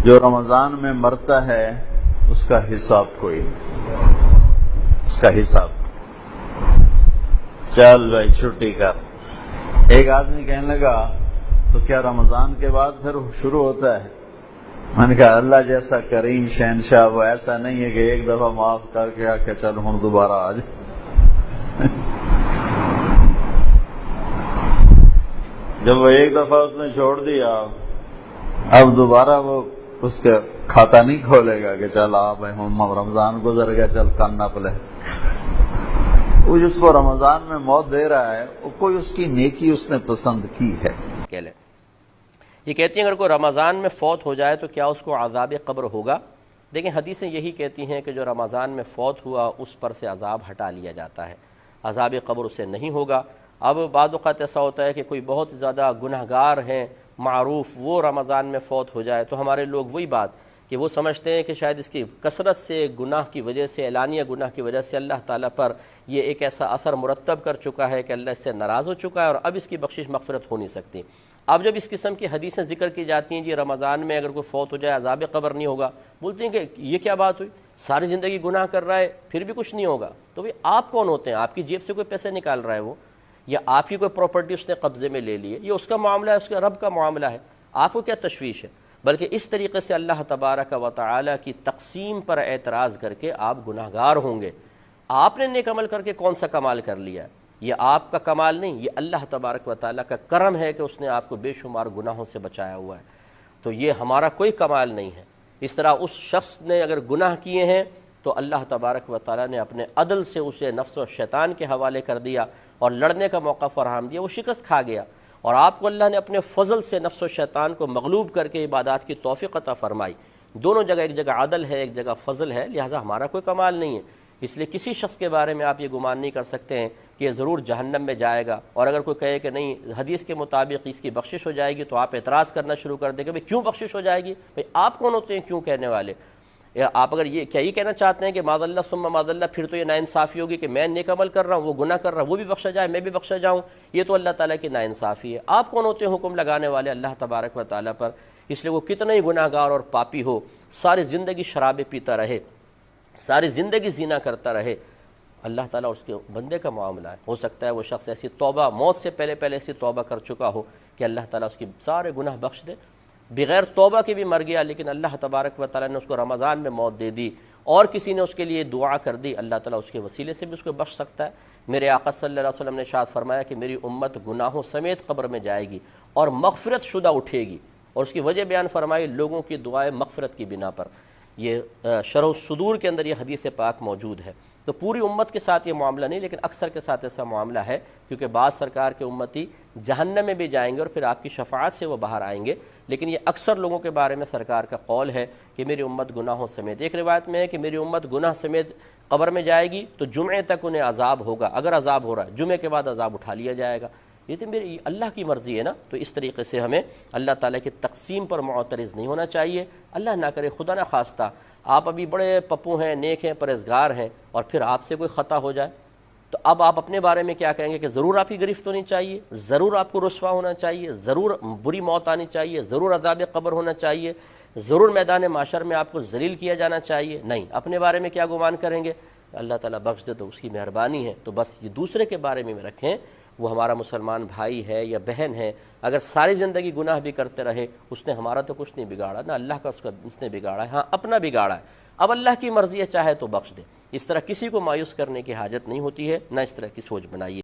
جو رمضان میں مرتا ہے اس کا حساب کوئی نہیں، اس کا حساب چل بھائی چھٹی کر۔ ایک آدمی کہنے لگا تو کیا رمضان کے بعد پھر شروع ہوتا ہے؟ میں نے کہا اللہ جیسا کریم شہنشاہ وہ ایسا نہیں ہے کہ ایک دفعہ معاف کر کے آ کے چل ہوں دوبارہ آ جائے۔ جب وہ ایک دفعہ اس نے چھوڑ دیا اب دوبارہ وہ اس کا کھاتا نہیں کھولے گا کہ چل آپ رمضان گزر گیا چل کان نہ پلے۔ وہ جس کو رمضان میں موت دے رہا ہے وہ کوئی اس کی نیکی اس نے پسند کی ہے۔ یہ کہتی ہیں اگر کوئی رمضان میں فوت ہو جائے تو کیا اس کو عذاب قبر ہوگا؟ دیکھیں حدیثیں یہی کہتی ہیں کہ جو رمضان میں فوت ہوا اس پر سے عذاب ہٹا لیا جاتا ہے، عذاب قبر اسے نہیں ہوگا۔ اب بعض اوقات ایسا ہوتا ہے کہ کوئی بہت زیادہ گنہگار ہیں معروف، وہ رمضان میں فوت ہو جائے تو ہمارے لوگ وہی بات کہ وہ سمجھتے ہیں کہ شاید اس کی کثرت سے گناہ کی وجہ سے، اعلانیہ گناہ کی وجہ سے اللہ تعالیٰ پر یہ ایک ایسا اثر مرتب کر چکا ہے کہ اللہ اس سے ناراض ہو چکا ہے اور اب اس کی بخشش مغفرت ہو نہیں سکتی۔ اب جب اس قسم کی حدیثیں ذکر کی جاتی ہیں جی رمضان میں اگر کوئی فوت ہو جائے عذاب قبر نہیں ہوگا، بولتے ہیں کہ یہ کیا بات ہوئی، ساری زندگی گناہ کر رہا ہے پھر بھی کچھ نہیں ہوگا۔ تو بھئی آپ کون ہوتے ہیں؟ آپ کی جیب سے کوئی پیسے نکال رہا ہے وہ، یا آپ کی کوئی پراپرٹی اس نے قبضے میں لے لی ہے، یہ اس کا معاملہ ہے، اس کے رب کا معاملہ ہے، آپ کو کیا تشویش ہے؟ بلکہ اس طریقے سے اللہ تبارک و تعالی کی تقسیم پر اعتراض کر کے آپ گناہگار ہوں گے۔ آپ نے نیک عمل کر کے کون سا کمال کر لیا ہے؟ یہ آپ کا کمال نہیں، یہ اللہ تبارک و تعالیٰ کا کرم ہے کہ اس نے آپ کو بے شمار گناہوں سے بچایا ہوا ہے، تو یہ ہمارا کوئی کمال نہیں ہے۔ اس طرح اس شخص نے اگر گناہ کیے ہیں تو اللہ تبارک و تعالیٰ نے اپنے عدل سے اسے نفس و شیطان کے حوالے کر دیا اور لڑنے کا موقع فراہم دیا، وہ شکست کھا گیا، اور آپ کو اللہ نے اپنے فضل سے نفس و شیطان کو مغلوب کر کے عبادات کی توفیق عطا فرمائی۔ دونوں جگہ، ایک جگہ عدل ہے ایک جگہ فضل ہے، لہٰذا ہمارا کوئی کمال نہیں ہے۔ اس لیے کسی شخص کے بارے میں آپ یہ گمان نہیں کر سکتے ہیں کہ یہ ضرور جہنم میں جائے گا، اور اگر کوئی کہے کہ نہیں حدیث کے مطابق اس کی بخشش ہو جائے گی تو آپ اعتراض کرنا شروع کر دیں کہ بھئی کیوں بخشش ہو جائے گی؟ بھئی آپ کون ہوتے ہیں کیوں کہنے والے؟ یا آپ اگر یہ کیا یہ کہنا چاہتے ہیں کہ معاذ اللہ ثم معاذ اللہ پھر تو یہ ناانصافی ہوگی کہ میں نیک عمل کر رہا ہوں وہ گناہ کر رہا ہے، وہ بھی بخشا جائے میں بھی بخشا جاؤں؟ یہ تو اللہ تعالیٰ کی ناانصافی ہے۔ آپ کون ہوتے ہیں حکم لگانے والے اللہ تبارک و تعالیٰ پر؟ اس لیے وہ کتنا ہی گناہ گار اور پاپی ہو، ساری زندگی شرابیں پیتا رہے، ساری زندگی زنا کرتا رہے، اللہ تعالیٰ اس کے بندے کا معاملہ ہے۔ ہو سکتا ہے وہ شخص ایسی توبہ موت سے پہلے ایسی توبہ کر چکا ہو کہ اللہ تعالیٰ اس کی سارے گناہ بخش دے، بغیر توبہ کے بھی مر گیا لیکن اللہ تبارک و تعالیٰ نے اس کو رمضان میں موت دے دی، اور کسی نے اس کے لیے دعا کر دی، اللہ تعالیٰ اس کے وسیلے سے بھی اس کو بخش سکتا ہے۔ میرے آقا صلی اللہ علیہ وسلم نے ارشاد فرمایا کہ میری امت گناہوں سمیت قبر میں جائے گی اور مغفرت شدہ اٹھے گی، اور اس کی وجہ بیان فرمائی لوگوں کی دعائیں مغفرت کی بنا پر۔ یہ شرح الصدور کے اندر یہ حدیث پاک موجود ہے۔ تو پوری امت کے ساتھ یہ معاملہ نہیں لیکن اکثر کے ساتھ ایسا معاملہ ہے، کیونکہ بعض سرکار کے امتی جہنم میں بھی جائیں گے اور پھر آپ کی شفاعت سے وہ باہر آئیں گے، لیکن یہ اکثر لوگوں کے بارے میں سرکار کا قول ہے کہ میری امت گناہوں سمیت۔ ایک روایت میں ہے کہ میری امت گناہ سمیت قبر میں جائے گی تو جمعے تک انہیں عذاب ہوگا، اگر عذاب ہو رہا ہے جمعے کے بعد عذاب اٹھا لیا جائے گا۔ یہ تو میری اللہ کی مرضی ہے نا، تو اس طریقے سے ہمیں اللہ تعالیٰ کی تقسیم پر معترض نہیں ہونا چاہیے۔ اللہ نہ کرے خدا نہ خواستہ آپ ابھی بڑے پپو ہیں، نیک ہیں، پرہیزگار ہیں، اور پھر آپ سے کوئی خطا ہو جائے تو اب آپ اپنے بارے میں کیا کہیں گے کہ ضرور آپ کی گرفت ہونی چاہیے، ضرور آپ کو رسوا ہونا چاہیے، ضرور بری موت آنی چاہیے، ضرور عذاب قبر ہونا چاہیے، ضرور میدان معاشر میں آپ کو ذلیل کیا جانا چاہیے؟ نہیں، اپنے بارے میں کیا گمان کریں گے؟ اللہ تعالیٰ بخش دے تو اس کی مہربانی ہے، تو بس یہ دوسرے کے بارے میں رکھیں، وہ ہمارا مسلمان بھائی ہے یا بہن ہے، اگر ساری زندگی گناہ بھی کرتے رہے اس نے ہمارا تو کچھ نہیں بگاڑا، نہ اللہ کا اس نے بگاڑا ہے، ہاں اپنا بگاڑا ہے، اب اللہ کی مرضی ہے چاہے تو بخش دے۔ اس طرح کسی کو مایوس کرنے کی حاجت نہیں ہوتی ہے، نہ اس طرح کی سوچ بنائیے۔